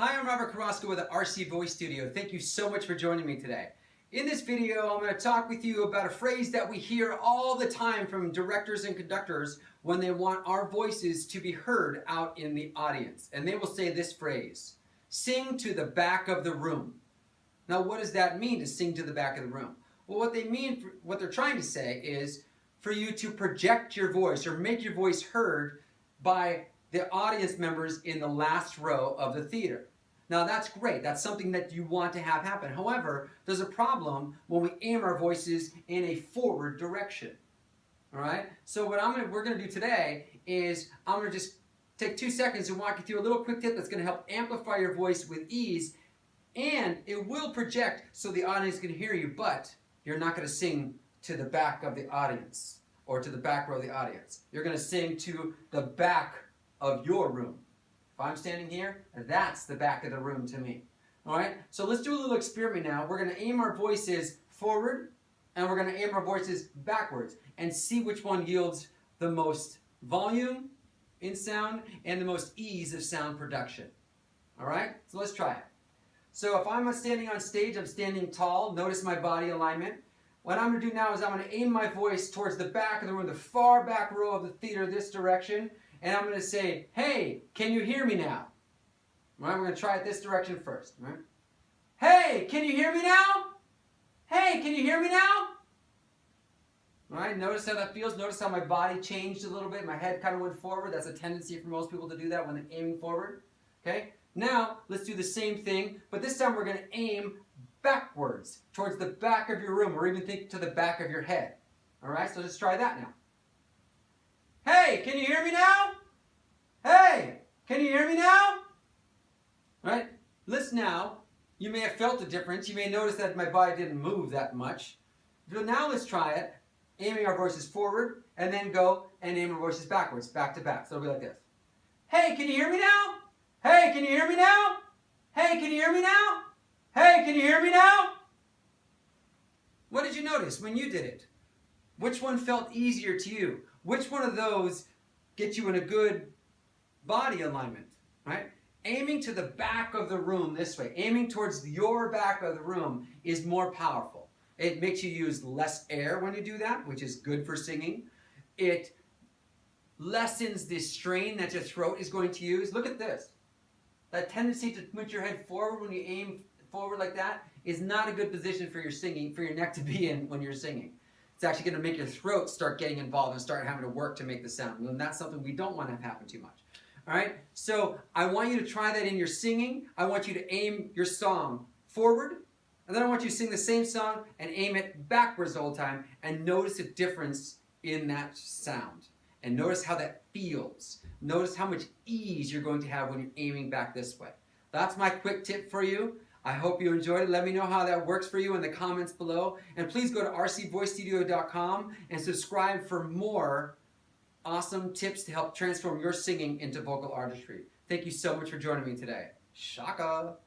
Hi, I'm Robert Carrasco with the RC Voice Studio. Thank you so much for joining me today. In this video, I'm going to talk with you about a phrase that we hear all the time from directors and conductors when they want our voices to be heard out in the audience. And they will say this phrase, sing to the back of the room. Now, what does that mean, to sing to the back of the room? Well, what they're trying to say is for you to project your voice or make your voice heard by the audience members in the last row of the theater. Now that's great, that's something that you want to have happen. However, there's a problem when we aim our voices in a forward direction. Alright? So what we're going to do today is I'm going to just take 2 seconds and walk you through a little quick tip that's going to help amplify your voice with ease, and it will project so the audience can hear you, but you're not going to sing to the back of the audience or to the back row of the audience. You're going to sing to the back of your room. If I'm standing here, that's the back of the room to me. Alright, so let's do a little experiment now. We're going to aim our voices forward and we're going to aim our voices backwards and see which one yields the most volume in sound and the most ease of sound production. Alright, so let's try it. So if I'm standing on stage, I'm standing tall. Notice my body alignment. What I'm going to do now is I'm going to aim my voice towards the back of the room, the far back row of the theater, this direction. And I'm going to say, hey, can you hear me now? All right, we're going to try it this direction first. All right? Hey, can you hear me now? Hey, can you hear me now? All right, notice how that feels. Notice how my body changed a little bit. My head kind of went forward. That's a tendency for most people to do that when they're aiming forward. Okay, now let's do the same thing, but this time we're going to aim backwards towards the back of your room, or even think to the back of your head. All right, so let's try that now. Hey, can you hear me now? Hey, can you hear me now? Right? Listen now. You may have felt the difference. You may notice that my body didn't move that much. So now let's try it, aiming our voices forward, and then go and aim our voices backwards, back to back. So it'll be like this. Hey, can you hear me now? Hey, can you hear me now? Hey, can you hear me now? Hey, can you hear me now? What did you notice when you did it? Which one felt easier to you? Which one of those gets you in a good body alignment, right? Aiming to the back of the room this way, aiming towards your back of the room is more powerful. It makes you use less air when you do that, which is good for singing. It lessens the strain that your throat is going to use. Look at this. That tendency to put your head forward when you aim forward like that is not a good position for your singing, for your neck to be in when you're singing. It's actually going to make your throat start getting involved and start having to work to make the sound. And that's something we don't want to have happen too much. All right? So I want you to try that in your singing. I want you to aim your song forward. And then I want you to sing the same song and aim it backwards the whole time. And notice a difference in that sound. And notice how that feels. Notice how much ease you're going to have when you're aiming back this way. That's my quick tip for you. I hope you enjoyed it. Let me know how that works for you in the comments below. And please go to rcvoicestudio.com and subscribe for more awesome tips to help transform your singing into vocal artistry. Thank you so much for joining me today. Shaka!